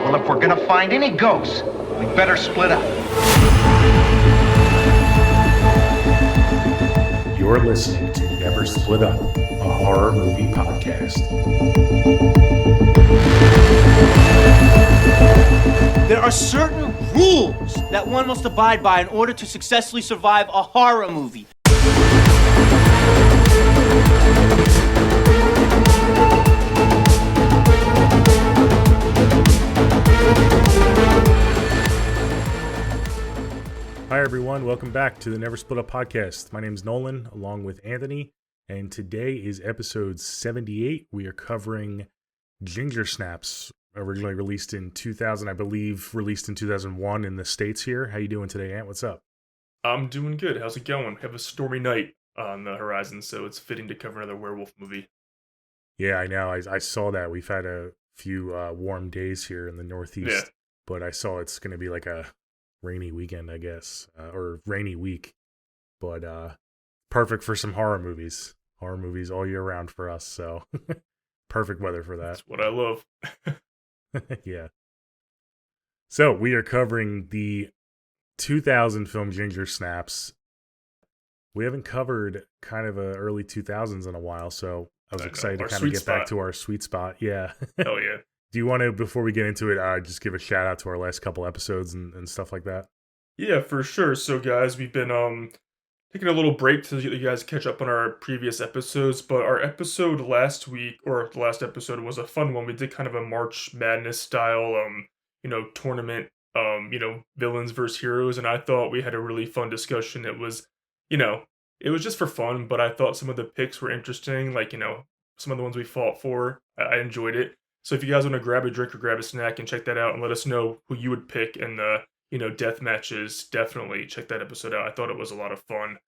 Well, if we're gonna find any ghosts, we better split up. You're listening to Never Split Up, a horror movie podcast. There are certain rules that one must abide by in order to successfully survive a horror movie. Hi everyone, welcome back to the Never Split Up podcast. My name is Nolan, along with Anthony, and today is episode 78. We are covering Ginger Snaps, originally released in 2000, I believe, released in 2001 in the States here. How you doing today, Ant? What's up? I'm doing good. How's it going? We have a stormy night on the horizon, so it's fitting to cover another werewolf movie. Yeah, I know. I saw that. We've had a few warm days here in the Northeast, but I saw it's going to be like a rainy weekend, I guess, or rainy week, but perfect for some horror movies all year round for us, so perfect weather for that. That's what I love. Yeah, so we are covering the 2000 film Ginger Snaps. We haven't covered kind of early 2000s in a while, so I was excited to kind of get back to our sweet spot. Yeah. Hell yeah. Do you want to, before we get into it, just give a shout out to our last couple episodes and stuff like that? Yeah, for sure. So, guys, we've been taking a little break to let you guys catch up on our previous episodes, but our episode last week, or the last episode, was a fun one. We did kind of a March Madness style, tournament, villains versus heroes, and I thought we had a really fun discussion. It was, it was just for fun, but I thought some of the picks were interesting, like, some of the ones we fought for. I enjoyed it. So if you guys want to grab a drink or grab a snack and check that out and let us know who you would pick in the, death matches, definitely check that episode out. I thought it was a lot of fun.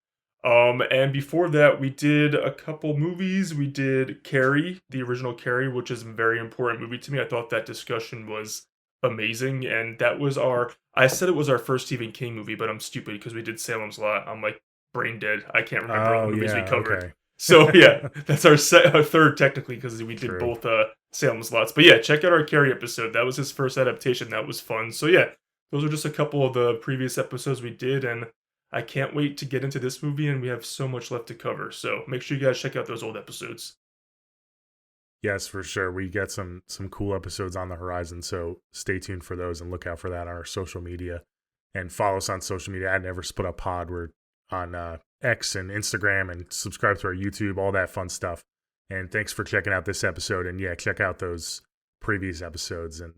And before that, we did a couple movies. We did Carrie, the original Carrie, which is a very important movie to me. I thought that discussion was amazing. And that was I said it was our first Stephen King movie, but I'm stupid because we did Salem's Lot. I'm like brain dead. I can't remember all the movies we covered. Okay. So yeah, that's our third technically because we did both Salem's Lots. But yeah, check out our Carrie episode. That was his first adaptation. That was fun. So yeah, those are just a couple of the previous episodes we did, and I can't wait to get into this movie, and we have so much left to cover. So make sure you guys check out those old episodes. Yes, for sure. We got some cool episodes on the horizon, so stay tuned for those and look out for that on our social media. And follow us on social media at Never Split Up Pod. We're on X and Instagram, and subscribe to our YouTube, all that fun stuff. And thanks for checking out this episode. And yeah, check out those previous episodes. And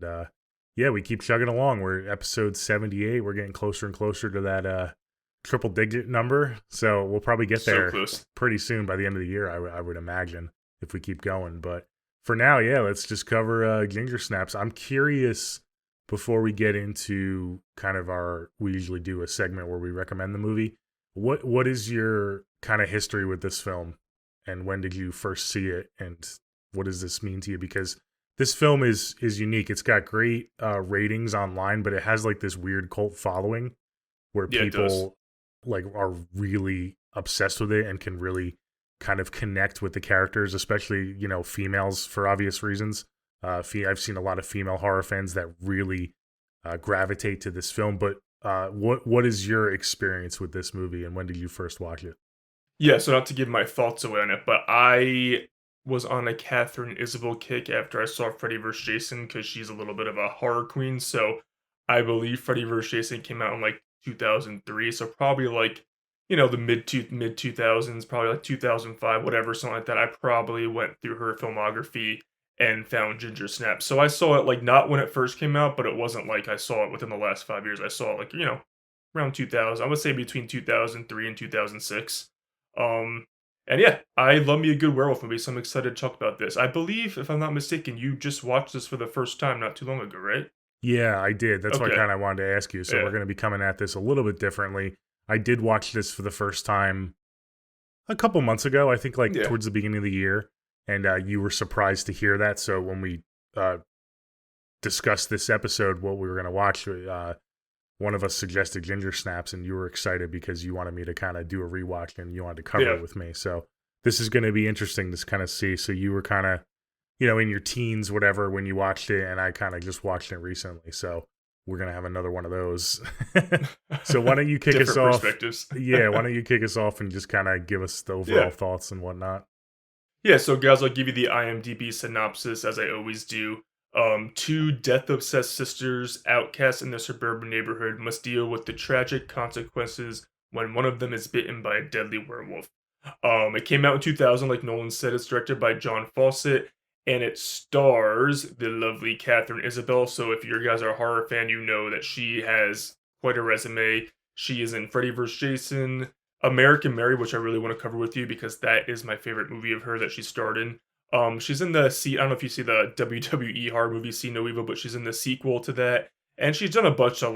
yeah, we keep chugging along. We're episode 78. We're getting closer and closer to that triple digit number. So we'll probably get there pretty soon by the end of the year, I would imagine, if we keep going. But for now, yeah, let's just cover Ginger Snaps. I'm curious, before we get into kind of we usually do a segment where we recommend the movie. What is your kind of history with this film, and when did you first see it, and what does this mean to you? Because this film is unique. It's got great ratings online, but it has like this weird cult following where people like are really obsessed with it and can really kind of connect with the characters, especially females for obvious reasons. I've seen a lot of female horror fans that really gravitate to this film, but what is your experience with this movie, and when did you first watch it? Yeah, so not to give my thoughts away on it, but I was on a Catherine Isabel kick after I saw Freddy vs. Jason because she's a little bit of a horror queen. So I believe Freddy vs. Jason came out in like 2003, so probably like the mid 2000s, probably like 2005, whatever, something like that. I probably went through her filmography and found Ginger Snaps. So I saw it like not when it first came out, but it wasn't like I saw it within the last 5 years. I saw it like, around 2000. I would say between 2003 and 2006. And yeah, I love me a good werewolf movie, so I'm excited to talk about this. I believe, if I'm not mistaken, you just watched this for the first time not too long ago, right? Yeah, I did. That's what I kind of wanted to ask you. So we're going to be coming at this a little bit differently. I did watch this for the first time a couple months ago, I think towards the beginning of the year. And you were surprised to hear that. So when we discussed this episode, what we were going to watch, one of us suggested Ginger Snaps, and you were excited because you wanted me to kind of do a rewatch and you wanted to cover it with me. So this is going to be interesting to kind of see. So you were kind of in your teens, whatever, when you watched it, and I kind of just watched it recently. So we're gonna have another one of those. So why don't you kick us off? Perspectives. Yeah, why don't you kick us off and just kind of give us the overall thoughts and whatnot? Yeah, so guys, I'll give you the IMDb synopsis as I always do. Two death-obsessed sisters, outcast in their suburban neighborhood, must deal with the tragic consequences when one of them is bitten by a deadly werewolf. It came out in 2000, like Nolan said. It's directed by John Fawcett, and it stars the lovely Catherine Isabel. So if you guys are a horror fan, you know that she has quite a resume. She is in Freddy vs. Jason, American Mary, which I really want to cover with you because that is my favorite movie of her that she starred in. She's in the I don't know if you see the WWE horror movie See No Evil, but she's in the sequel to that, and she's done a bunch of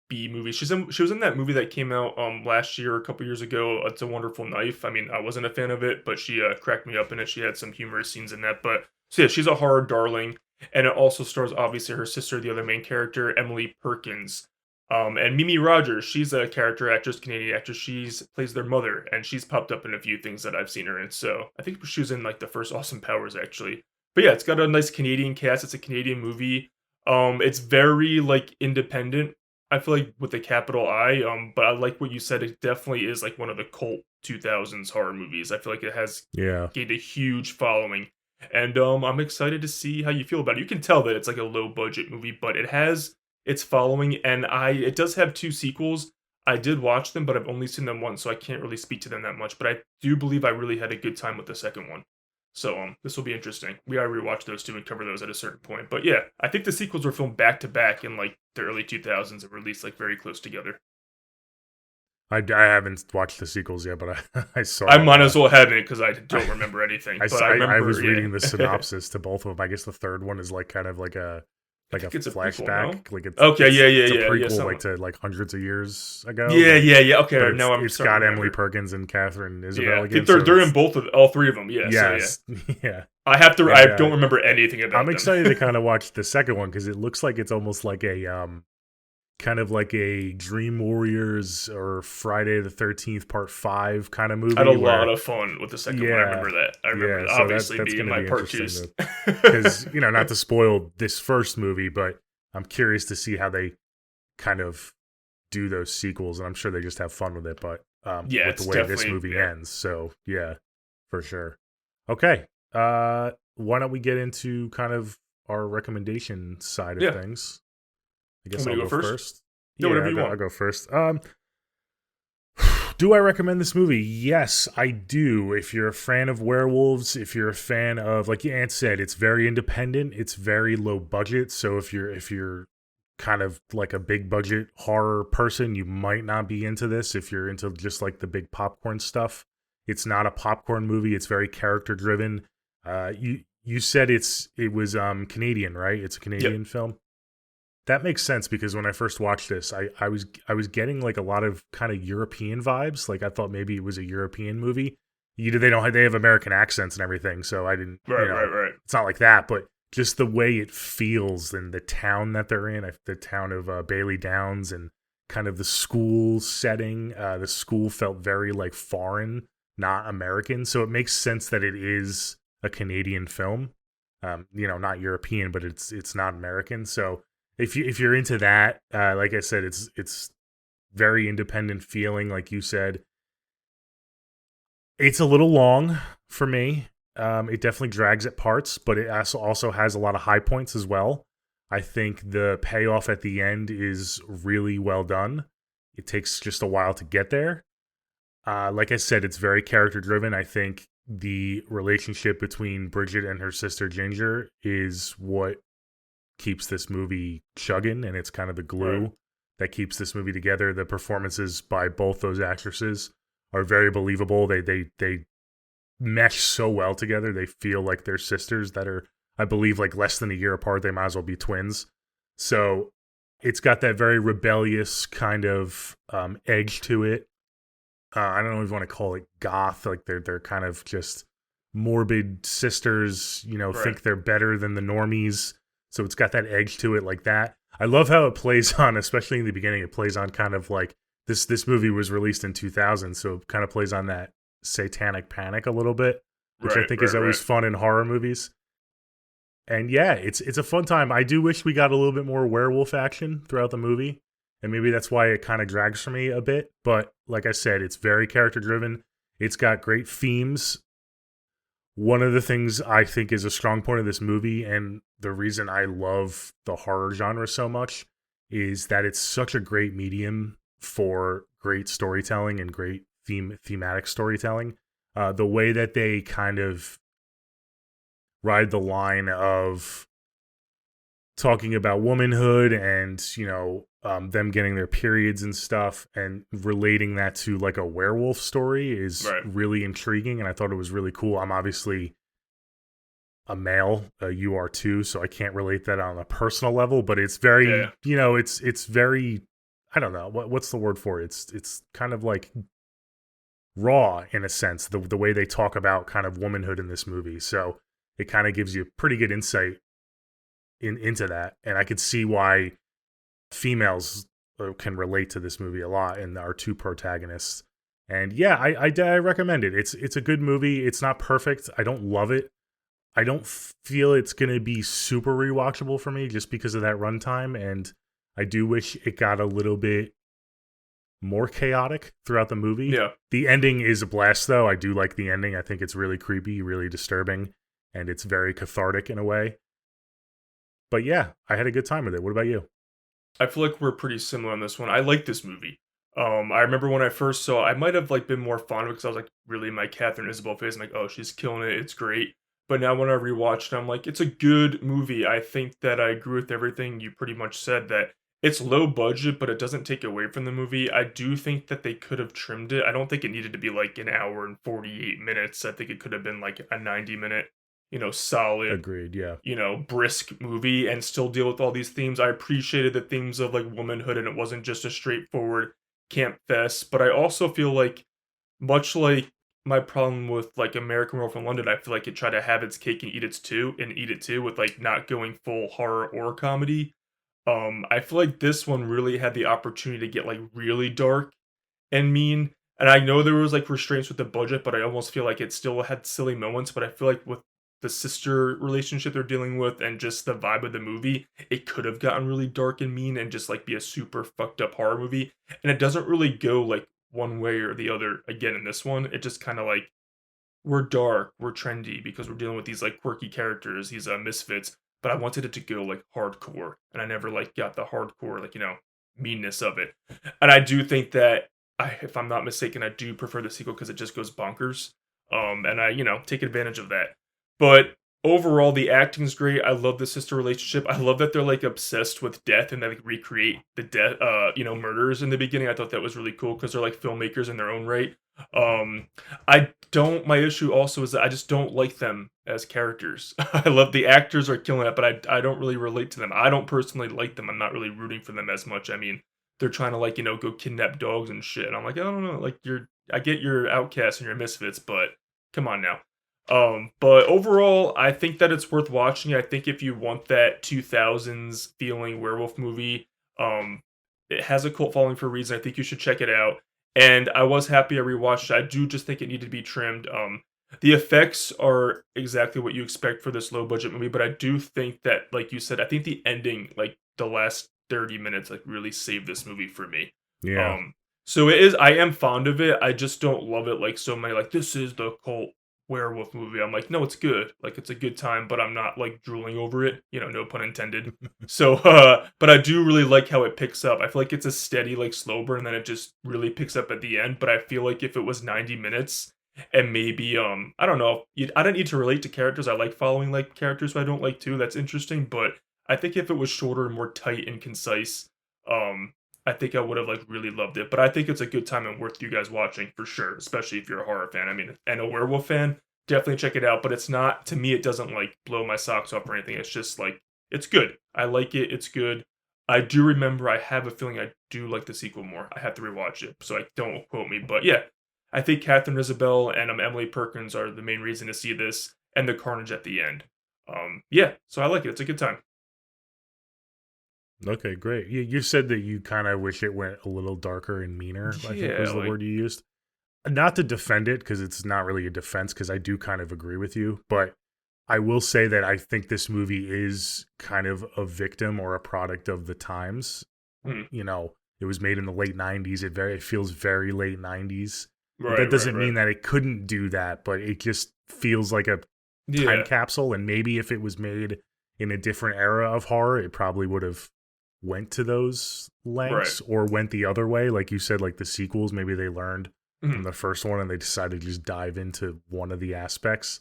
B movies. She was in that movie that came out last year, a couple years ago. It's a Wonderful Knife. I mean, I wasn't a fan of it, but she cracked me up in it. She had some humorous scenes in that. But so yeah, she's a horror darling, and it also stars obviously her sister, the other main character, Emily Perkins. And Mimi Rogers, she's a character actress, Canadian actress. She's plays their mother, and she's popped up in a few things that I've seen her in. So I think she was in the first Austin Powers actually. But yeah, it's got a nice Canadian cast. It's a Canadian movie. It's very independent. I feel like with a capital I. But I like what you said. It definitely is one of the cult 2000s horror movies. I feel like it has gained a huge following, and I'm excited to see how you feel about it. You can tell that it's a low budget movie, but it has its following, and it does have 2 sequels. I did watch them, but I've only seen them once, so I can't really speak to them that much. But I do believe I really had a good time with the second one. So this will be interesting. We gotta rewatch those 2 and cover those at a certain point. But yeah, I think the sequels were filmed back to back in the early 2000s and released very close together. I haven't watched the sequels yet, but I saw. I might as well haven't because I don't remember anything. I was reading the synopsis to both of them. I guess the third one is kind of a it's flashback. A prequel, no? It's a prequel to hundreds of years ago. Yeah. Okay, but now it's got Emily Perkins and Catherine Isabel again. They're in all 3 of them. Yeah. Yes. So, yeah. Yeah. I have to. I don't remember anything about. I'm excited to kind of watch the second one because it looks like it's almost like a kind of like a Dream Warriors or Friday the 13th Part 5 kind of movie. I had a lot of fun with the second one. I remember that. I remember so obviously that's being my Part 2s. Because, not to spoil this first movie, but I'm curious to see how they kind of do those sequels, and I'm sure they just have fun with it, but with the way this movie ends. So, yeah, for sure. Okay. Why don't we get into kind of our recommendation side of things? I guess I'll go first. Yeah, whatever you want. I'll go first. Do I recommend this movie? Yes, I do. If you're a fan of werewolves, if you're a fan of, like Ant said, it's very independent. It's very low budget. So if you're kind of like a big budget horror person, you might not be into this. If you're into just the big popcorn stuff, it's not a popcorn movie. It's very character driven. You said it was Canadian, right? It's a Canadian film. That makes sense because when I first watched this, I was getting a lot of kind of European vibes. I thought maybe it was a European movie. They have American accents and everything, so I didn't. Right. It's not like that, but just the way it feels in the town that they're in, the town of Bailey Downs, and kind of the school setting. The school felt very foreign, not American. So it makes sense that it is a Canadian film. Not European, but it's not American. So. If you're into that, like I said, it's very independent feeling, like you said. It's a little long for me. It definitely drags at parts, but it also has a lot of high points as well. I think the payoff at the end is really well done. It takes just a while to get there. Like I said, it's very character driven. I think the relationship between Bridget and her sister Ginger is what keeps this movie chugging, and it's kind of the glue that keeps this movie together. The performances by both those actresses are very believable. They mesh so well together. They feel like they're sisters that are, I believe, less than a year apart. They might as well be twins. So it's got that very rebellious kind of edge to it. I don't know if you want to call it goth. They're kind of just morbid sisters, think they're better than the normies. So it's got that edge to it like that. I love how it plays on, especially in the beginning, it plays on kind of this movie was released in 2000, so it kind of plays on that satanic panic a little bit, which I think is always fun in horror movies. And yeah, it's a fun time. I do wish we got a little bit more werewolf action throughout the movie, and maybe that's why it kind of drags for me a bit. But like I said, it's very character driven. It's got great themes. One of the things I think is a strong point of this movie, and the reason I love the horror genre so much, is that it's such a great medium for great storytelling and great thematic storytelling. The way that they kind of ride the line of talking about womanhood and them getting their periods and stuff, and relating that to like a werewolf story is really intriguing, and I thought it was really cool. I'm obviously a male, you are too, so I can't relate that on a personal level, but it's very it's very, I don't know what's the word for it. It's kind of like raw in a sense, the way they talk about kind of womanhood in this movie. So it kind of gives you pretty good insight into that, and I could see why females can relate to this movie a lot, and our two protagonists. And yeah, I recommend it. It's a good movie. It's not perfect. I don't love it. I don't feel it's gonna be super rewatchable for me just because of that runtime, and I do wish it got a little bit more chaotic throughout the movie. Yeah. The ending is a blast, though. I do like the ending. I think it's really creepy, really disturbing, and it's very cathartic in a way. But yeah, I had a good time with it. What about you? I feel like we're pretty similar on this one. I like this movie. I remember when I first saw it, I might have like been more fond of it because I was like really my Catherine Isabel phase. I'm like, oh, she's killing it. It's great. But now when I rewatched it, I'm like, it's a good movie. I think that I agree with everything you pretty much said, that it's low budget, but it doesn't take away from the movie. I do think that they could have trimmed it. I don't think it needed to be like an hour and 48 minutes. I think it could have been like a 90-minute, solid, Agreed, yeah. Brisk movie and still deal with all these themes. I appreciated the themes of like womanhood, and it wasn't just a straightforward camp fest. But I also feel like, much like my problem with like American Werewolf in London, I feel like it tried to have its cake and eat it too, with like not going full horror or comedy. I feel like this one really had the opportunity to get like really dark and mean. And I know there was like restraints with the budget, but I almost feel like it still had silly moments. But I feel like with the sister relationship they're dealing with and just the vibe of the movie, it could have gotten really dark and mean and just like be a super fucked up horror movie. And it doesn't really go like one way or the other again in this one. It just kind of like, we're dark, we're trendy because we're dealing with these like quirky characters, these misfits. But I wanted it to go like hardcore, and I never like got the hardcore like meanness of it. And I do think that if I'm not mistaken, I do prefer the sequel because it just goes bonkers. And I take advantage of that. But overall, the acting's great. I love the sister relationship. I love that they're like obsessed with death and they like recreate the death, murders in the beginning. I thought that was really cool because they're like filmmakers in their own right. My issue also is that I just don't like them as characters. I love the actors are killing it, but I don't really relate to them. I don't personally like them. I'm not really rooting for them as much. I mean, they're trying to like, go kidnap dogs and shit. And I'm like, I don't know, like I get your outcasts and your misfits, but come on now. But overall, I think that it's worth watching. I think if you want that 2000s feeling werewolf movie, it has a cult following for a reason. I think you should check it out. And I was happy I rewatched it. I do just think it needed to be trimmed. The effects are exactly what you expect for this low budget movie, but I do think that, like you said, I think the ending, like the last 30 minutes, like really saved this movie for me. Yeah. So I am fond of it. I just don't love it like so many, like this is the cult werewolf movie. I'm like, no, it's good. Like it's a good time, but I'm not like drooling over it, no pun intended. So but I do really like how it picks up. I feel like it's a steady like slow burn and then it just really picks up at the end. But I feel like if it was 90 minutes and maybe I don't know, I don't need to relate to characters. I like following like characters who I don't like too. That's interesting. But I think if it was shorter and more tight and concise, I think I would have like really loved it. But I think it's a good time and worth you guys watching for sure, especially if you're a horror fan. I mean, and a werewolf fan, definitely check it out. But it's not, to me, it doesn't like blow my socks off or anything. It's just like, it's good. I like it. It's good. I do remember, I have a feeling I do like the sequel more. I have to rewatch it, so don't quote me. But yeah, I think Catherine Isabel and Emily Perkins are the main reason to see this, and the carnage at the end. Yeah, so I like it. It's a good time. Okay, great. You said that you kind of wish it went a little darker and meaner, I think was the word you used. Not to defend it, because it's not really a defense, because I do kind of agree with you, but I will say that I think this movie is kind of a victim or a product of the times. You know, it was made in the late 90s. It feels very late 90s. Right, that doesn't mean that it couldn't do that, but it just feels like a time capsule. And maybe if it was made in a different era of horror, it probably would have went to those lengths or went the other way. Like you said, like the sequels, maybe they learned from the first one and they decided to just dive into one of the aspects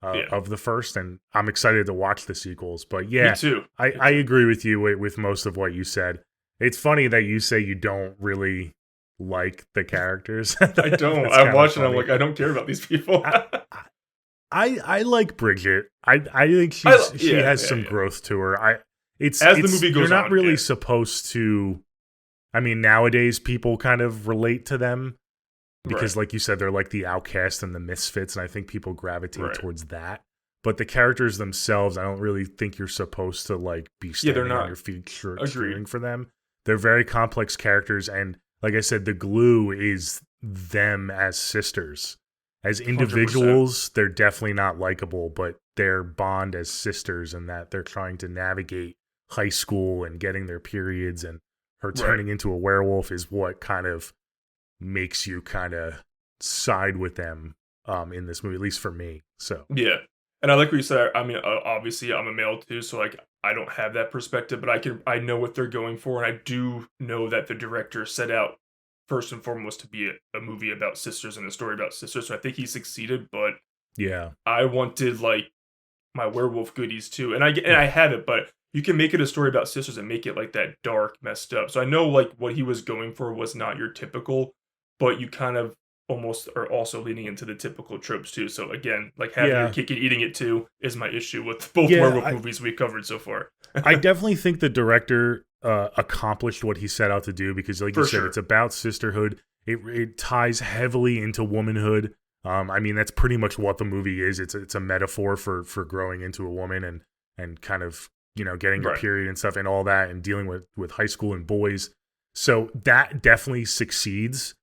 of the first. And I'm excited to watch the sequels. But yeah, Me too. I agree with you with most of what you said. It's funny that you say you don't really like the characters. I don't. I'm watching. I'm like, I don't care about these people. I like Bridget. I think she has some growth to her. The movie goes on, you're not really supposed to. I mean, nowadays people kind of relate to them because, like you said, they're like the outcast and the misfits, and I think people gravitate towards that. But the characters themselves, I don't really think you're supposed to like be standing on your feet cheering for them. They're very complex characters, and like I said, the glue is them as sisters. As individuals, 100%. They're definitely not likable, but their bond as sisters and that they're trying to navigate high school and getting their periods and her turning into a werewolf is what kind of makes you kind of side with them in this movie, at least for me. So yeah. And I like what you said. I mean, obviously, I'm a male too, so like I don't have that perspective, but I know what they're going for, and I do know that the director set out first and foremost to be a movie about sisters and a story about sisters. So I think he succeeded, but yeah, I wanted like my werewolf goodies too, and I have it, but you can make it a story about sisters and make it like that dark, messed up. So I know like what he was going for was not your typical, but you kind of almost are also leaning into the typical tropes too. So again, like having your cake and eating it too is my issue with both werewolf movies we covered so far. I definitely think the director accomplished what he set out to do because, like you said, it's about sisterhood. It ties heavily into womanhood. I mean, that's pretty much what the movie is. It's a metaphor for growing into a woman and kind of, you know, getting your period and stuff and all that and dealing with high school and boys. So that definitely succeeds.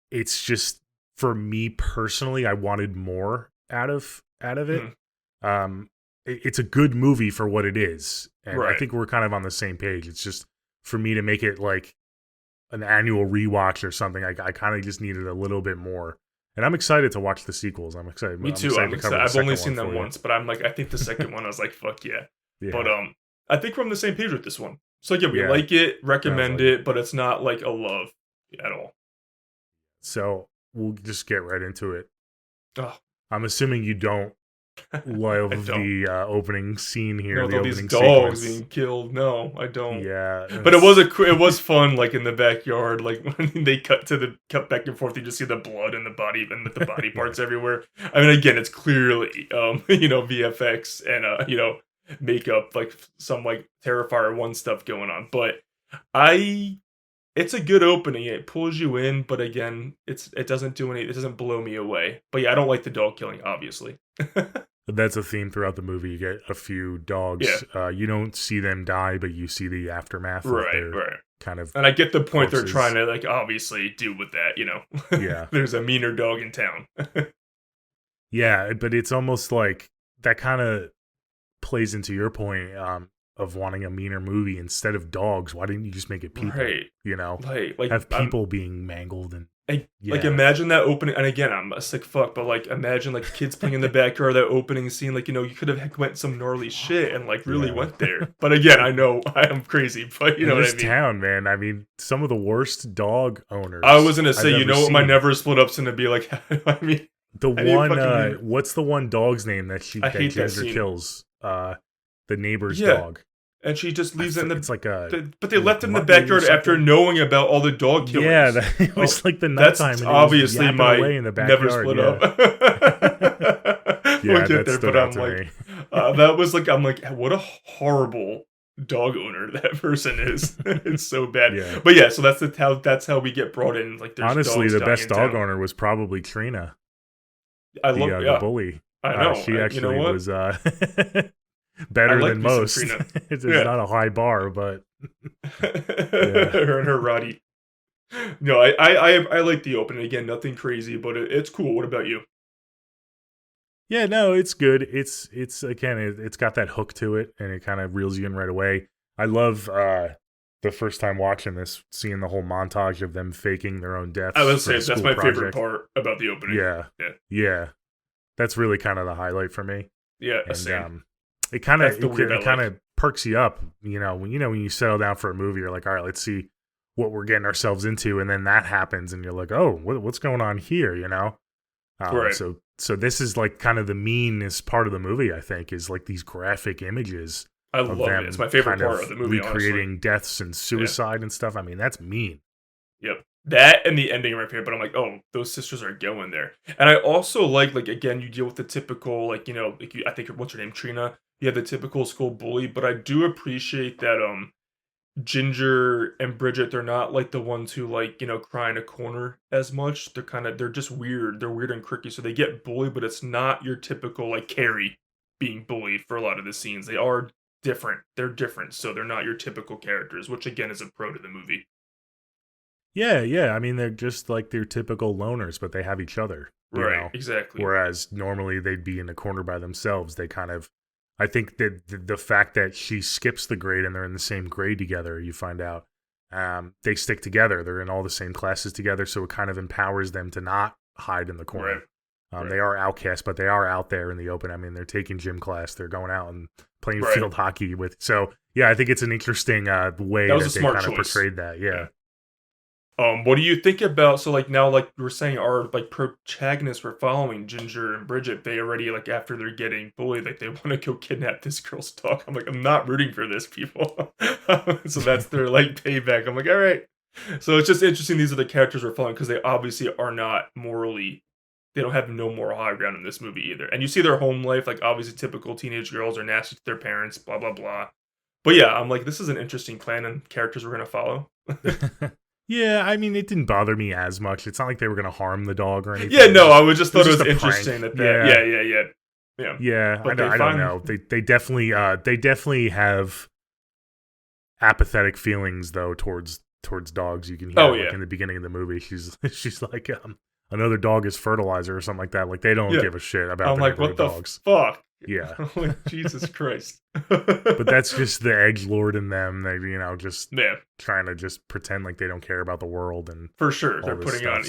It's just, for me personally, I wanted more out of it. It's a good movie for what it is. And I think we're kind of on the same page. It's just, for me to make it like an annual rewatch or something, I kind of just needed a little bit more. And I'm excited to watch the sequels. I'm excited. Me too. I'm excited. I've only seen them once, but I'm like, I think the second one, I was like, fuck yeah. But I think we're on the same page with this one. So yeah, we like it, recommend it, but it's not like a love at all. So we'll just get right into it. Oh. I'm assuming you don't love the opening scene here. No, these dogs being killed. No, I don't. Yeah, but it was fun. Like in the backyard, like when they cut back and forth, you just see the blood and the body and with the body parts everywhere. I mean, again, it's clearly VFX and makeup, like some like Terrifier 1 stuff going on. But it's a good opening. It pulls you in, but again, it doesn't do it doesn't blow me away. But yeah, I don't like the dog killing, obviously. That's a theme throughout the movie. You get a few dogs. Yeah. You don't see them die, but you see the aftermath. Right. Kind of. And I get the point they're trying to like obviously do with that. Yeah. There's a meaner dog in town. Yeah, but it's almost like that kind of plays into your point of wanting a meaner movie instead of dogs. Why didn't you just make it people? Right. Like have people being mangled and. Like imagine that opening, and again, I'm a sick fuck, but like imagine like kids playing in the backyard, that opening scene, like you could have went some gnarly shit and like really went there. But again, I know I am crazy, but you know what I mean. This town, man. I mean, some of the worst dog owners. I was gonna say, what my never split up's gonna be like. I mean, the one. What's the one dog's name that Ginger that kills? The neighbor's dog. And she just leaves it in the. It's like but they left it in the backyard after knowing about all the dog killings. Yeah, it was like the nighttime. That's obviously my in the backyard, never split up. We'll get there, but I'm like, that was like, I'm like, what a horrible dog owner that person is. It's so bad. Yeah. But yeah, so that's how we get brought in. Like, there's honestly, dogs the best dog town. owner was probably Trina. I love the bully. I know. She actually was. Better than most. It's not a high bar, but her and her Roddy. No, I like the opening. Again, nothing crazy, but it's cool. What about you? Yeah, no, it's good. It's again, it's got that hook to it, and it kind of reels you in right away. I love the first time watching this, seeing the whole montage of them faking their own I deaths would for the say that's school my favorite project. part about the opening. Yeah, Yeah, yeah, that's really kind of the highlight for me. yeah, And same. it kind That's of the weird I it kind like. of perks you up. When you settle down for a movie, you're like, all right, let's see what we're getting ourselves into, and then that happens, and you're like, oh, what's going on here? Right. So this is like kind of the meanest part of the movie, I think, is like these graphic images I of love it. It's my them favorite kind part of of the movie, honestly. recreating deaths and Yeah. suicide and stuff. I mean, that's mean. Yep. That and the ending are my favorite, but I'm like, oh, those sisters are going there. And I also like again, you deal with the typical, I think what's her name, Trina. You have the typical school bully, but I do appreciate that Ginger and Bridget, they're not like the ones who cry in a corner as much. They're just weird. They're weird and quirky, so they get bullied, but it's not your typical like Carrie being bullied for a lot of the scenes. They are different. They're different, so they're not your typical characters, which again is a pro to the movie. Yeah, yeah. I mean, they're just like their typical loners, but they have each other, Right, exactly. Whereas normally they'd be in a corner by themselves. They kind of, I think that the fact that she skips the grade and they're in the same grade together, you find out, they stick together. They're in all the same classes together, so it kind of empowers them to not hide in the corner. Right. They are outcasts, but they are out there in the open. I mean, they're taking gym class. They're going out and playing Right. field hockey with. So yeah, I think it's an interesting way That was that a they smart kind of choice. portrayed that. Yeah. What do you think about so like now like we were saying our like protagonists we're following Ginger and Bridget, they already like after they're getting bullied, like they want to go kidnap this girl's dog. I'm like, I'm not rooting for this, people. So that's their like payback. I'm like, all right. So it's just interesting these are the characters we're following because they obviously are not morally they don't have no moral high ground in this movie either. And you see their home life, like obviously typical teenage girls are nasty to their parents, blah blah blah. But yeah, I'm like, this is an interesting plan and characters we're gonna follow. Yeah, I mean, it didn't bother me as much. It's not like they were going to harm the dog or anything. Yeah, no, I would just thought it was just a interesting prank. Yeah. Yeah, But I don't know. They definitely have apathetic feelings though towards dogs. You can hear like in the beginning of the movie, she's like another dog is fertilizer or something like that. Like they don't give a shit about I'm the like, what the dogs. fuck? Yeah. I'm like, Jesus Christ. But that's just the edgelord in them. They just Yeah, trying to just pretend like they don't care about the world and for sure. all They're this putting stuff,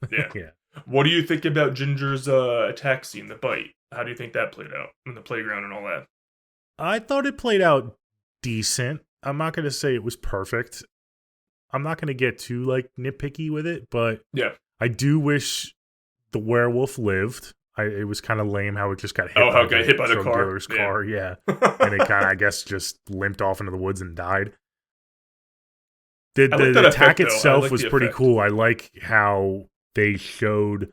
on, yeah. yeah. What do you think about Ginger's attack scene, the bite? How do you think that played out in the playground and all that? I thought it played out decent. I'm not going to say it was perfect. I'm not going to get too like nitpicky with it, but Yeah. I do wish the werewolf lived. It was kind of lame how it just got hit. How it got hit by the drug car. dealer's car, yeah. And it kind of, I guess, just limped off into the woods and died. The attack effect, itself was pretty cool. I like how they showed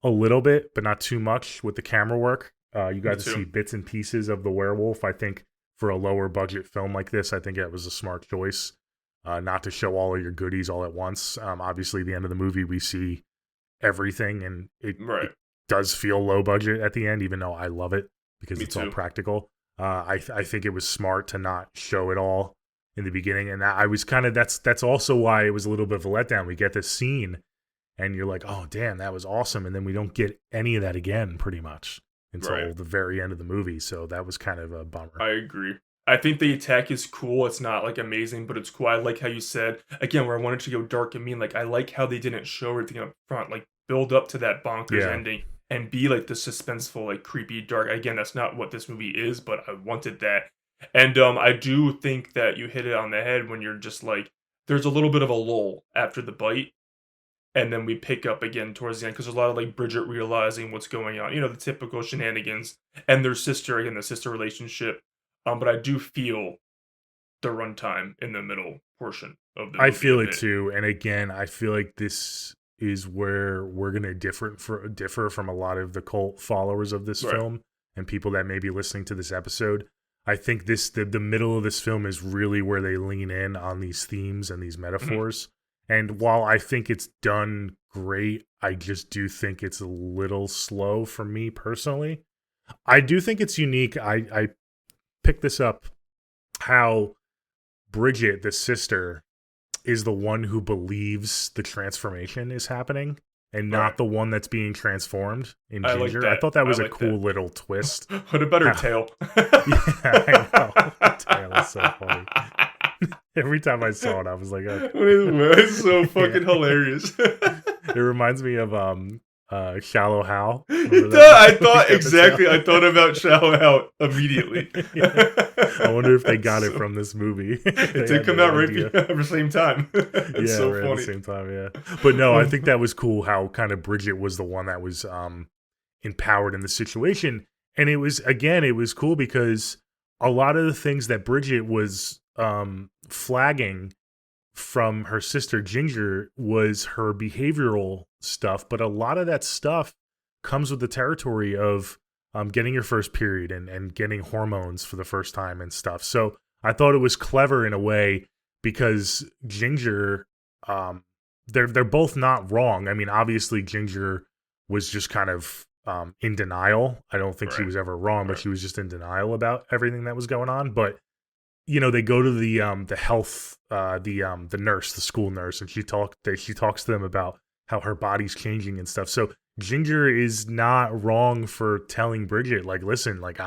a little bit, but not too much with the camera work. You got to see bits and pieces of the werewolf. I think for a lower budget film like this, I think that was a smart choice. Not to show all of your goodies all at once. Obviously, the end of the movie, we see everything, and it does feel low budget at the end, even though I love it because it's all practical. I think it was smart to not show it all in the beginning, and I was kind of that's also why it was a little bit of a letdown. We get this scene, and you're like, oh damn, that was awesome, and then we don't get any of that again, pretty much until the very end of the movie. So that was kind of a bummer. I agree. I think the attack is cool. It's not like amazing, but it's cool. I like how you said again where I wanted to go dark and mean. Like I like how they didn't show everything up front, like build up to that bonkers ending and be like the suspenseful, like creepy, dark. Again, that's not what this movie is, but I wanted that. And I do think that you hit it on the head when you're just like, there's a little bit of a lull after the bite, and then we pick up again towards the end because there's a lot of like Bridget realizing what's going on, the typical shenanigans, and their sister again, the sister relationship. But I do feel the runtime in the middle portion of the movie. I feel it too, and again, I feel like this is where we're gonna differ from a lot of the cult followers of this film and people that may be listening to this episode. I think the middle of this film is really where they lean in on these themes and these metaphors. And while I think it's done great, I just do think it's a little slow for me personally. I do think it's unique. I picked this up how Bridget, the sister, is the one who believes the transformation is happening. and not the one that's being transformed in I like Ginger. that. I thought that was I a like cool that. little twist. What about her tail? Yeah, I know. The tail is so funny. Every time I saw it, I was like, oh. It's so fucking Yeah. hilarious. It reminds me of Shallow Hal. I thought exactly. I thought about Shallow Out immediately. Yeah. I wonder if they got it So- from this movie. It did come out right at the same time. It's so right funny. at the same time, yeah. But no, I think that was cool how kind of Bridget was the one that was empowered in the situation. And it was cool because a lot of the things that Bridget was flagging from her sister Ginger was her behavioral stuff, but a lot of that stuff comes with the territory of getting your first period and getting hormones for the first time and stuff. So I thought it was clever in a way because Ginger, they're both not wrong. I mean, obviously Ginger was just kind of in denial. I don't think she was ever wrong, but she was just in denial about everything that was going on. But they go to the health, the nurse, the school nurse, and she talks to them about how her body's changing and stuff. So Ginger is not wrong for telling Bridget, like, listen, like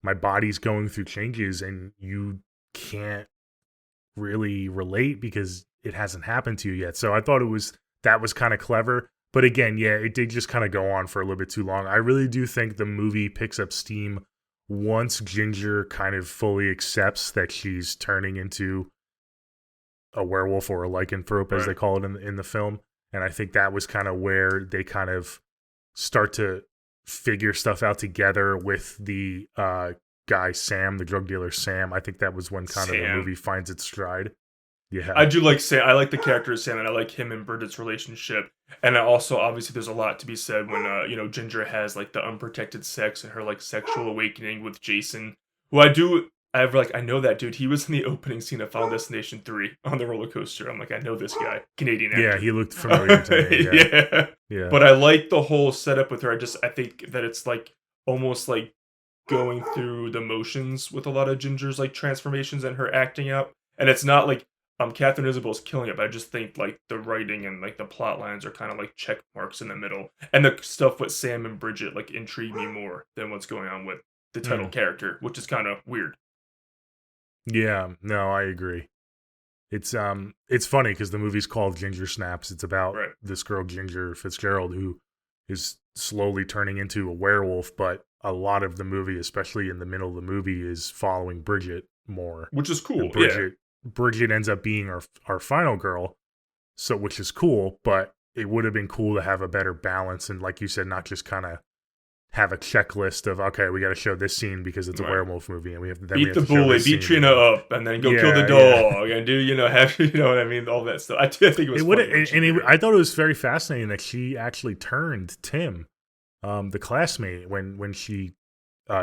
my body's going through changes and you can't really relate because it hasn't happened to you yet. So I thought that was kind of clever. But again, yeah, it did just kind of go on for a little bit too long. I really do think the movie picks up steam once Ginger kind of fully accepts that she's turning into a werewolf or a lycanthrope, as they call it in the film. And I think that was kind of where they kind of start to figure stuff out together with the guy Sam, the drug dealer Sam. I think that was when kind of the movie finds its stride. Yeah, I do like Sam. I like the character of Sam, and I like him and Bridget's relationship. And also, obviously, there's a lot to be said when Ginger has like the unprotected sex and her like sexual awakening with Jason, who I know that dude. He was in the opening scene of Final Destination 3 on the roller coaster. I'm like, I know this guy, Canadian actor. Yeah, he looked familiar to me. Yeah. But I like the whole setup with her. I think that it's like almost like going through the motions with a lot of Ginger's like transformations and her acting out. And it's not like Catherine Isabel's killing it, but I just think like the writing and like the plot lines are kind of like check marks in the middle. And the stuff with Sam and Bridget like intrigue me more than what's going on with the title character, which is kind of weird. Yeah, no, I agree. It's funny because the movie's called Ginger Snaps. It's about this girl Ginger Fitzgerald who is slowly turning into a werewolf, but a lot of the movie, especially in the middle of the movie, is following Bridget more, which is cool. Bridget ends up being our final girl, so which is cool. But it would have been cool to have a better balance and, like you said, not just kind of have a checklist of, okay, we got to show this scene because it's a werewolf movie, and we have to beat the bully, beat Trina up, and then go kill the dog, and do have what I mean, all that stuff. I think it was. I thought it was very fascinating that she actually turned Tim, the classmate, when she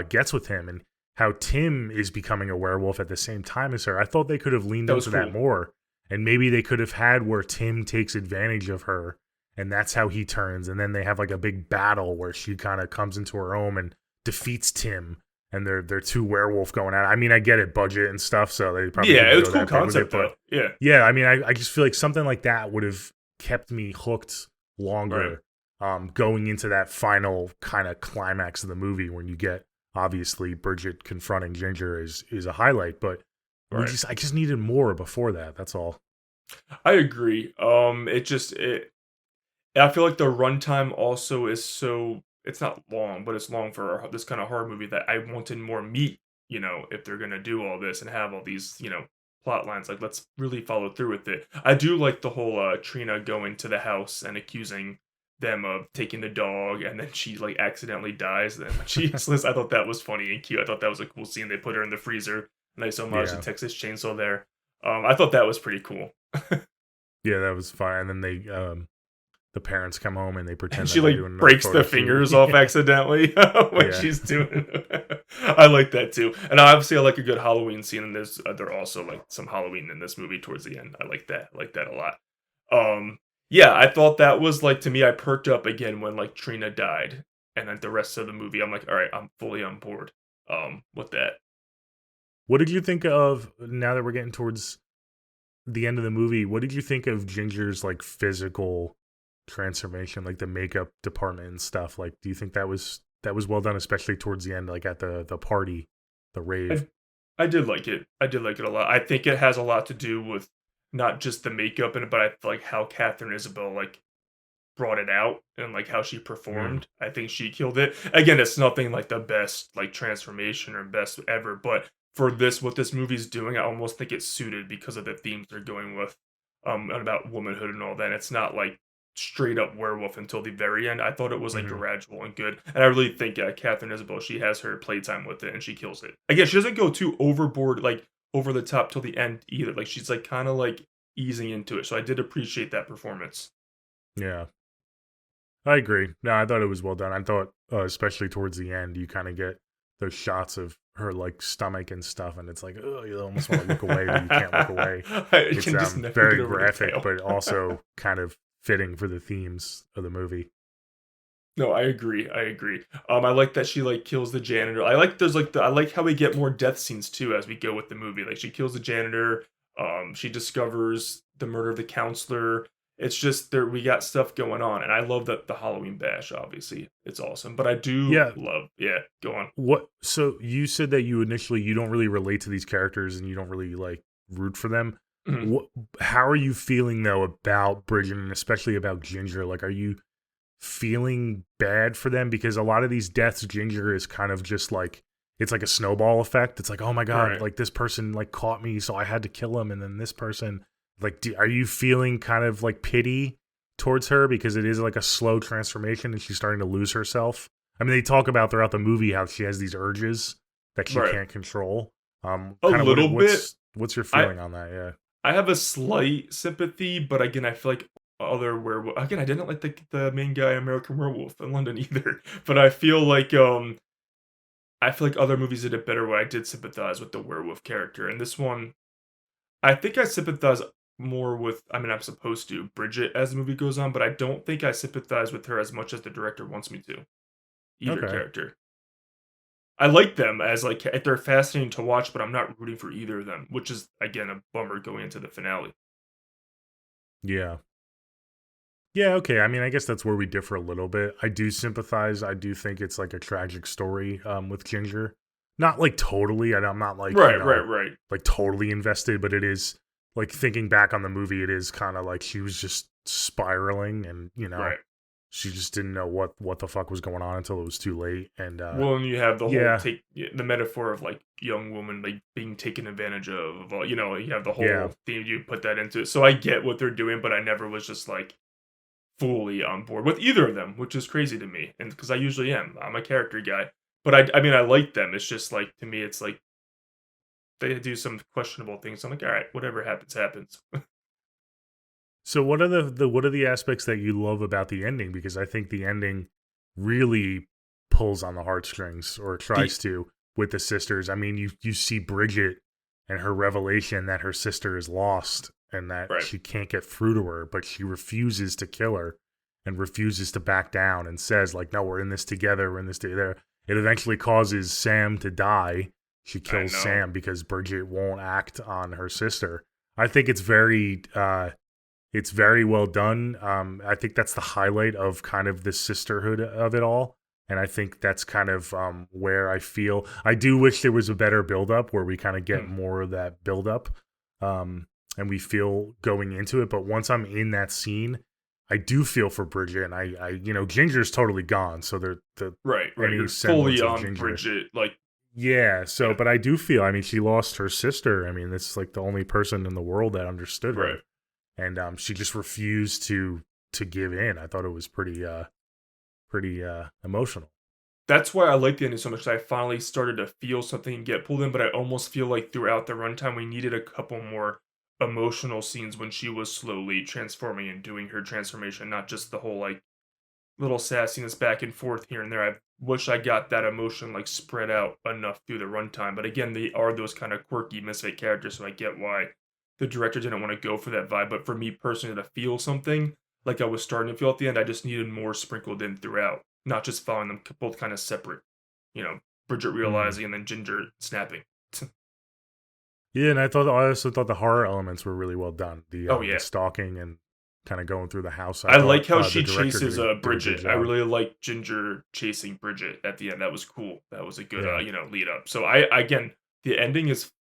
gets with him, and how Tim is becoming a werewolf at the same time as her. I thought they could have leaned into that more, and maybe they could have had where Tim takes advantage of her. And that's how he turns. And then they have like a big battle where she kind of comes into her own and defeats Tim. And they're two werewolf going at it. I mean, I get it, budget and stuff. So they probably it was a cool concept though. Yeah. I mean, I just feel like something like that would have kept me hooked longer. Going into that final kind of climax of the movie when you get obviously Bridget confronting Ginger is a highlight. But I just needed more before that. That's all. I agree. I feel like the runtime also is it's not long, but it's long for this kind of horror movie that I wanted more meat, if they're going to do all this and have all these, plot lines. Like, let's really follow through with it. I do like the whole Trina going to the house and accusing them of taking the dog, and then she, like, accidentally dies. Then I thought that was funny and cute. I thought that was a cool scene. They put her in the freezer. Nice homage to Texas Chainsaw there. I thought that was pretty cool. Yeah, that was fine. And then the parents come home and they pretend she like breaks the fingers off accidentally when she's doing it. I like that too. And obviously I like a good Halloween scene in this. There also like some Halloween in this movie towards the end. I like that. I like that a lot. I thought that was like, to me, I perked up again when like Trina died. And then the rest of the movie, I'm like, all right, I'm fully on board with that. What did you think of, now that we're getting towards the end of the movie, what did you think of Ginger's like physical transformation, like the makeup department and stuff. Like, do you think that was well done, especially towards the end, like at the party, the rave? I did like it. I did like it a lot. I think it has a lot to do with not just the makeup in it, but I feel like how Catherine Isabel like brought it out and like how she Mm. performed. I think she killed it. Again, it's nothing like the best like transformation or best ever, but for this what this movie's doing, I almost think it's suited because of the themes they're going with and about womanhood and all that. And it's not like straight up werewolf until the very end. I thought it was like Hmm. gradual and good. And I really think Catherine Isabel, she has her playtime with it and she kills it. Again, she doesn't go too overboard like over the top till the end either. Like she's like kind of like easing into it. So I did appreciate that performance. Yeah, I agree. No, I thought it was well done. I thought, especially towards the end, you kind of get those shots of her like stomach and stuff, and it's like, oh, you almost want to look away, but you can't look away. I It's can just never very get over the graphic, tail. but also kind of fitting for the themes of the movie. No, I agree. I agree. I like that she like kills the janitor. I like there's like I like how we get more death scenes too as we go with the movie. Like she kills the janitor. She discovers the murder of the counselor. It's just there we got stuff going on, and I love that the Halloween bash. Obviously, it's awesome. But I do Yeah. love. Yeah, go on. What? So you said that you don't really relate to these characters and you don't really like root for them. Mhm. What? How are you feeling though about Bridget and especially about Ginger? Like, are you feeling bad for them because a lot of these deaths, Ginger is kind of just like it's like a snowball effect. It's like, oh my god, Right. like this person like caught me, so I had to kill him, and then this person, like, are you feeling kind of like pity towards her because it is like a slow transformation and she's starting to lose herself? I mean, they talk about throughout the movie how she has these urges that she Right. can't control. A Kind of little bit. what's your I feeling on that? Yeah. I have a slight sympathy, but again, I feel like other werewolf. Again, I didn't like the main guy, American Werewolf in London either. But I feel like other movies did it better where I did sympathize with the werewolf character. And this one, I think I sympathize more with. I mean, I'm supposed to Bridget as the movie goes on, but I don't think I sympathize with her as much as the director wants me to. Either Okay. character. I like them as like they're fascinating to watch, but I'm not rooting for either of them, which is again a bummer going into the finale. Yeah. Yeah, okay. I mean, I guess that's where we differ a little bit. I do sympathize. I do think it's like a tragic story with Ginger. Not like totally. I'm not like, Right, right, right. like totally invested, but it is like thinking back on the movie, it is kind of like she was just spiraling and, Right. she just didn't know what the fuck was going on until it was too late. And Well, and you have the whole yeah, the metaphor of like young woman like being taken advantage of. You know, you have the yeah. whole theme. You put that into it, so I get what they're doing, but I never was just like fully on board with either of them, which is crazy to me. And because I usually am, I'm a character guy. But I mean, I like them. It's just like to me, it's like they do some questionable things. I'm like, all right, whatever happens, happens. So what are what are the aspects that you love about the ending? Because I think the ending really pulls on the heartstrings or The tries to with the sisters. I mean, you see Bridget and her revelation that her sister is lost and that right, she can't get through to her, but she refuses to kill her and refuses to back down and says like, no, we're in this together. We're in this together. It eventually causes Sam to die. She I kills know. Sam because Bridget won't act on her sister. I think it's very well done. I think that's the highlight of kind of the sisterhood of it all. And I think that's kind of where I feel. I do wish there was a better build-up where we kind of get Hmm. more of that build-up and we feel going into it. But once I'm in that scene, I do feel for Bridget. And Ginger's totally gone. So the Right, right. any You're semblance fully of on Ginger. Bridget. Like, Yeah. So, yeah, but I do feel, I mean, she lost her sister. I mean, it's like the only person in the world that understood her right. and she just refused to give in. I thought it was pretty emotional. That's why I like the ending so much. I finally started to feel something and get pulled in, but I almost feel like throughout the runtime we needed a couple more emotional scenes when she was slowly transforming and doing her transformation, not just the whole like little sassiness back and forth here and there. I wish I got that emotion like spread out enough through the runtime. But again, they are those kind of quirky misfit characters, so I get why the director didn't want to go for that vibe. But for me personally, to feel something like I was starting to feel at the end, I just needed more sprinkled in throughout, not just following them both kind of separate. You know, Bridget Mm. realizing and then Ginger snapping. Yeah, and I also thought the horror elements were really well done. Oh The yeah, stalking and kind of going through the house. I like thought, how she the director chases did a good Bridget. I job. really like Ginger chasing Bridget at the end. That was cool. That was a good, Yeah. lead up. So I again, the ending is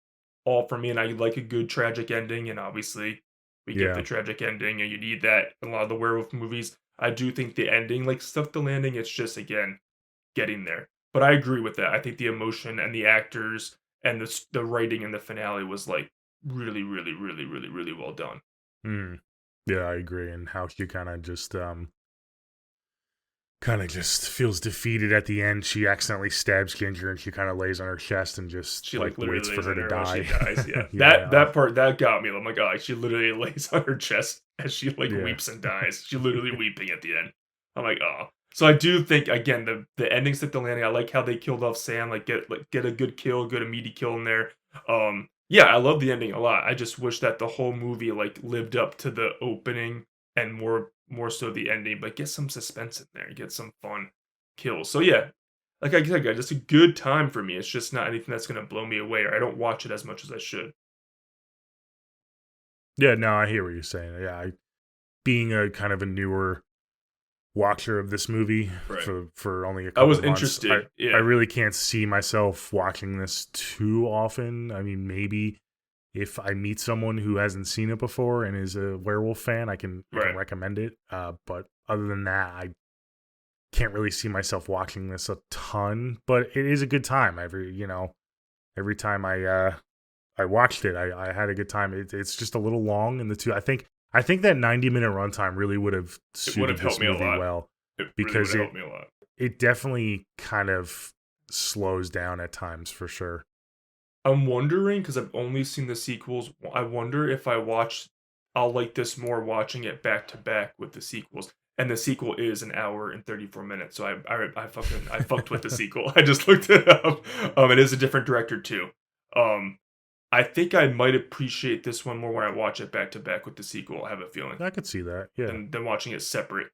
all for me, and I like a good tragic ending. And obviously, we get the Yeah. tragic ending, and you need that in a lot of the werewolf movies. I do think the ending like stuck the landing. It's just again getting there. But I agree with that. I think the emotion and the actors and the writing in the finale was like really, really, really, really, really well done. Mm. Yeah, I agree. And how she kind of just feels defeated at the end. She accidentally stabs Ginger, and she kind of lays on her chest and just She like literally waits for lays her on to her while die. she dies. Yeah, Yeah. that part that got me. Oh my god, she literally lays on her chest as she like Yeah. weeps and dies. She literally weeping at the end. I'm like, oh. So I do think again the endings at the landing. I like how they killed off Sam. Like get a good kill, good a meaty kill in there. Yeah, I love the ending a lot. I just wish that the whole movie like lived up to the opening and more so the ending, but get some suspense in there, get some fun kills. So yeah, like I said, guys, it's a good time for me. It's just not anything that's gonna blow me away, or I don't watch it as much as I should. Yeah, no, I hear what you're saying. Yeah, being a kind of a newer watcher of this movie Right. for only a I couple was months, interested. I Yeah. really can't see myself watching this too often. I mean, maybe if I meet someone who hasn't seen it before and is a werewolf fan, I can Right. recommend it. But other than that, I can't really see myself watching this a ton. But it is a good time. Every time I watched it, I had a good time. It's just a little long in the two. I think that 90-minute runtime really would have It would suited have helped this me a movie lot. well, It really would because have helped me a lot. it definitely kind of slows down at times for sure. I'm wondering because I've only seen the sequels. I wonder if I'll like this more watching it back to back with the sequels. And the sequel is an hour and 34 minutes. So I fucked with the sequel. I just looked it up. It is a different director too. Um, I think I might appreciate this one more when I watch it back to back with the sequel. I have a feeling I could see that. Yeah. than watching it separate.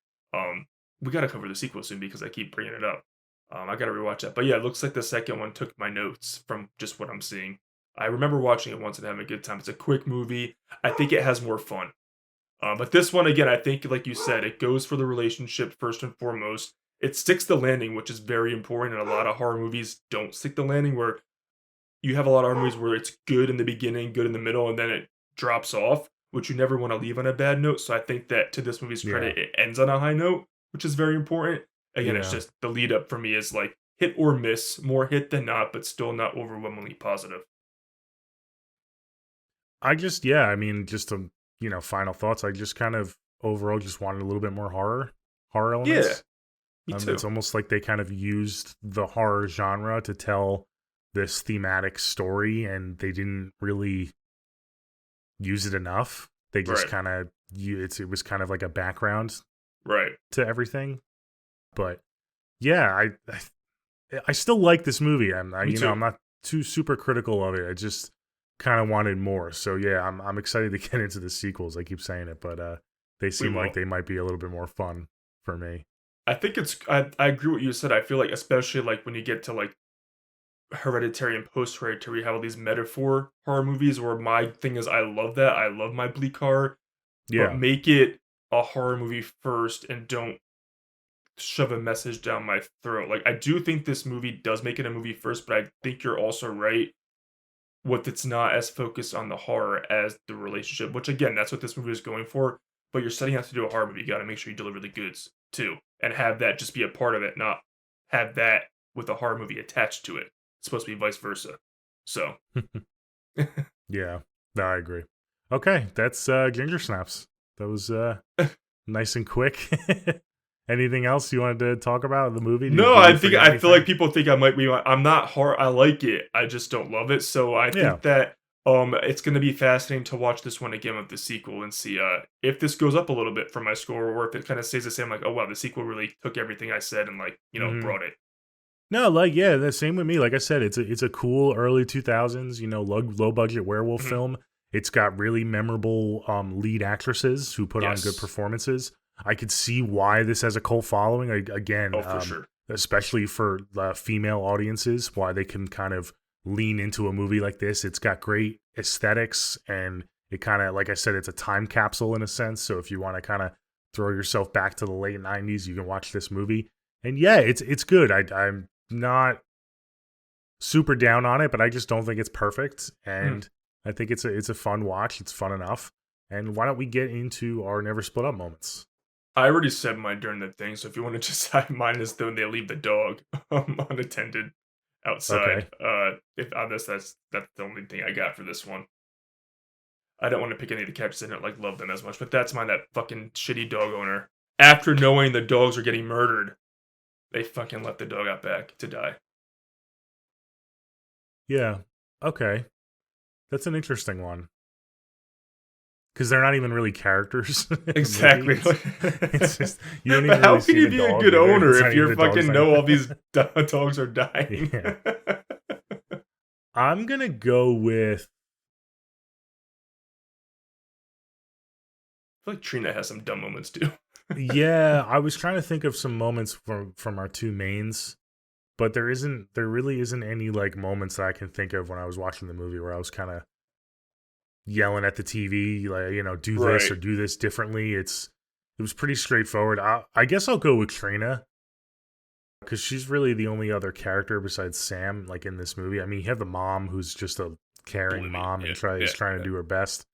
We gotta cover the sequel soon because I keep bringing it up. I gotta rewatch that. But yeah, it looks like the second one took my notes from just what I'm seeing. I remember watching it once and having a good time. It's a quick movie. I think it has more fun. But this one, again, I think, like you said, it goes for the relationship first and foremost. It sticks the landing, which is very important. And a lot of horror movies don't stick the landing, where you have a lot of horror movies where it's good in the beginning, good in the middle, and then it drops off, which you never want to leave on a bad note. So I think that to this movie's credit, it ends on a high note, which is very important. Again, it's Yeah. just the lead up for me is like hit or miss, more hit than not, but still not overwhelmingly positive. I mean, just final thoughts. I just kind of overall just wanted a little bit more horror elements. Me too. It's almost like they kind of used the horror genre to tell this thematic story, and they didn't really use it enough. They just Right. kind of it was kind of like a background Right. to everything. But yeah, I still like this movie. I'm Me too. I'm not too super critical of it. I just kind of wanted more. So yeah, I'm excited to get into the sequels. I keep saying it, but they seem will. like they might be a little bit more fun for me. I think I agree with what you said. I feel like especially like when you get to like Hereditary and post Hereditary, you have all these metaphor horror movies where my thing is I love that. I love my bleak horror, but Yeah. make it a horror movie first and don't shove a message down my throat. Like I do think this movie does make it a movie first, but I think you're also right. What it's not as focused on the horror as the relationship, which again, that's what this movie is going for. But you're setting out to do a horror movie, you got to make sure you deliver the goods too, and have that just be a part of it, not have that with a horror movie attached to it. It's supposed to be vice versa. So, Yeah. No, I agree. Okay, that's Ginger Snaps. That was nice and quick. Anything else you wanted to talk about in the movie? no, Did I we think forget I feel like anything? people think I might be. I'm not horror. I like it. I just don't love it. So I Yeah. think that it's going to be fascinating to watch this one again with the sequel and see if this goes up a little bit for my score, or if it kind of stays the same. Like, oh wow, the sequel really took everything I said and like Mhm. brought it. No, the same with me. Like I said, it's a cool early 2000s, low budget werewolf Mhm. film. It's got really memorable lead actresses who put on good Yes. performances. I could see why this has a cult following. Again, Oh, for sure. especially for female audiences, why they can kind of lean into a movie like this. It's got great aesthetics, and It kind of, like I said, it's a time capsule in a sense. So if you want to kind of throw yourself back to the late 90s, you can watch this movie. And yeah, it's good. I'm not super down on it, but I just don't think it's perfect. And I think it's a fun watch. It's fun enough. And why don't we get into our never split up moments? I already said mine during the thing, so if you want to just have mine is when they leave the dog unattended outside. Okay. If honest, that's the only thing I got for this one. I don't want to pick any of the characters I don't like love them as much, but that's mine. That fucking shitty dog owner. After knowing the dogs were getting murdered, they fucking let the dog out back to die. Yeah. Okay. That's an interesting one. Because they're not even really characters. Exactly. It's just, you don't even How really can see you the be a dog good either. owner It's not if even you the dog's fucking name. know all these dogs are dying? Yeah. I'm going to go with... I feel like Trina has some dumb moments too. Yeah, I was trying to think of some moments from our two mains, but there really isn't any like moments that I can think of when I was watching the movie where I was kind of yelling at the TV, like, you know, do this or do this differently. It was pretty straightforward. I guess I'll go with Trina because she's really the only other character besides Sam, like in this movie. I mean, you have the mom who's just a caring mom and is trying to do her best.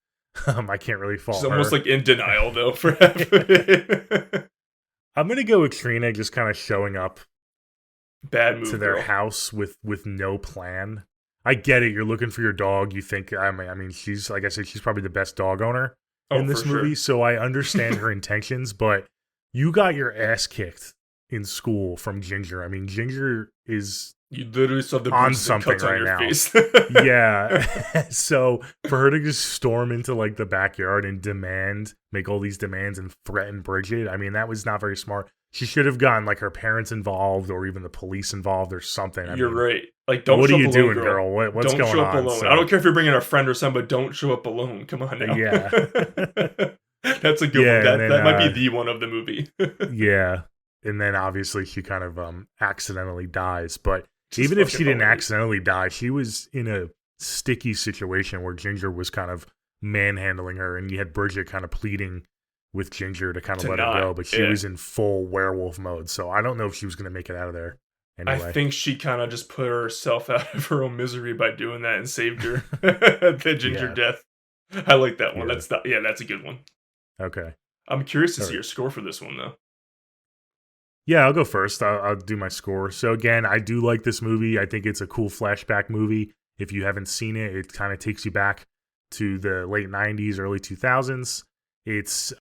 I can't really fault her. She's almost like in denial though for half of it. I'm gonna go with Trina just kind of showing up Bad move to their girl. house with no plan. I get it. You're looking for your dog. You think, I mean, she's, like I said, she's probably the best dog owner in this movie. So I understand her intentions, but you got your ass kicked in school from Ginger. I mean, Ginger is You literally saw the on bruises and something cuts on right your now. face. Yeah. So for her to just storm into like the backyard and make all these demands and threaten Bridget, I mean, that was not very smart. She should have gotten like her parents involved or even the police involved or something. I You're mean, right. Like, don't what show are you up alone, doing, girl? What's don't going show up on? alone. So, I don't care if you're bringing a friend or something, but don't show up alone. Come on now. Yeah. That's a good one. and then, That might be the one of the movie. yeah. And then obviously she kind of accidentally dies. But She's even if she fucking didn't hilarious. accidentally die, she was in a sticky situation where Ginger was kind of manhandling her, and you had Bridget kind of pleading with Ginger to kind of To let not, her go, but she yeah. was in full werewolf mode. So I don't know if she was going to make it out of there anyway. I think she kind of just put herself out of her own misery by doing that and saved her. The Ginger Yeah. death. I like that one. Yeah. That's a good one. Okay. I'm curious to see Alright. your score for this one though. Yeah, I'll go first. I'll do my score. So again, I do like this movie. I think it's a cool flashback movie. If you haven't seen it, it kind of takes you back to the late 90s, early 2000s. It's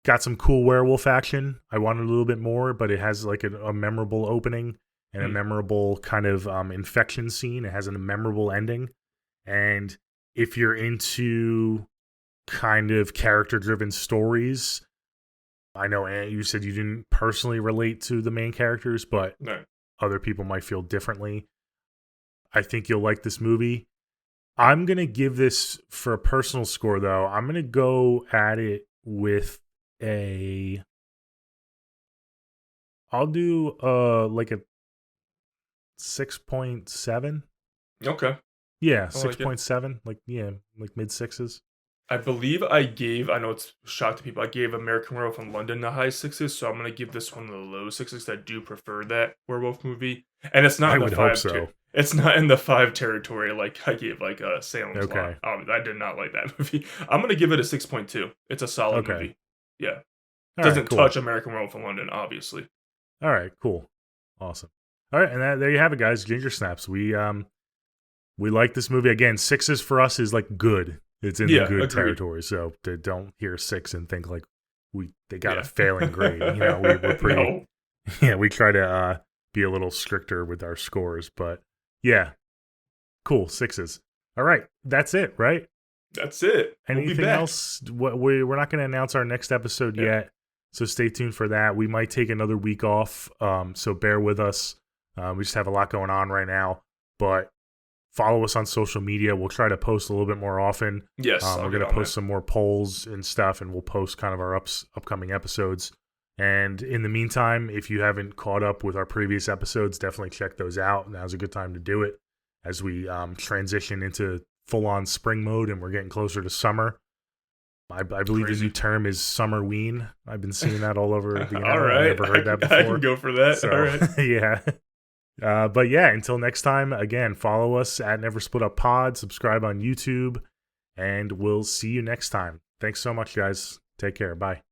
got some cool werewolf action. I wanted a little bit more, but it has like a memorable opening and a memorable kind of infection scene. It has a memorable ending. And if you're into kind of character-driven stories, I know, Ant, you said you didn't personally relate to the main characters, but No. other people might feel differently. I think you'll like this movie. I'm going to give this, for a personal score, though, I'm going to go at it with I'll do like a 6.7. Okay. Yeah, I like it. 6.7. Like mid sixes. I believe I know it's a shock to people, I gave American Werewolf in London the high sixes, so I'm going to give this one the low sixes. I do prefer that werewolf movie. And it's not I in the would 5 hope so. It's not in the 5 territory like I gave like Salem's Okay. Lot. I did not like that movie. I'm going to give it a 6.2. It's a solid Okay. movie. Yeah. All Doesn't right, cool. touch American Werewolf in London, obviously. All right, cool. Awesome. All right, and there you have it, guys. Ginger Snaps. We like this movie. Again, sixes for us is like good. It's in the good agreed. territory. So don't hear 6 and think like they got a failing grade. You know, we're pretty. No. Yeah, we try to be a little stricter with our scores, but yeah, cool 6s. All right, that's it, right? That's it. We'll be Anything back. else? We're not going to announce our next episode yet, so stay tuned for that. We might take another week off, so bear with us. We just have a lot going on right now, but follow us on social media. We'll try to post a little bit more often. Yes, We're going to post some more polls and stuff, and we'll post kind of our upcoming episodes. And in the meantime, if you haven't caught up with our previous episodes, definitely check those out. Now's a good time to do it as we transition into full-on spring mode and we're getting closer to summer. I believe Crazy. the new term is summerween. I've been seeing that all over the internet. All right. I've never heard that before. I can go for that. So, All right. yeah. But yeah, until next time, again, follow us at Never Split Up Pod, subscribe on YouTube, and we'll see you next time. Thanks so much, guys. Take care. Bye.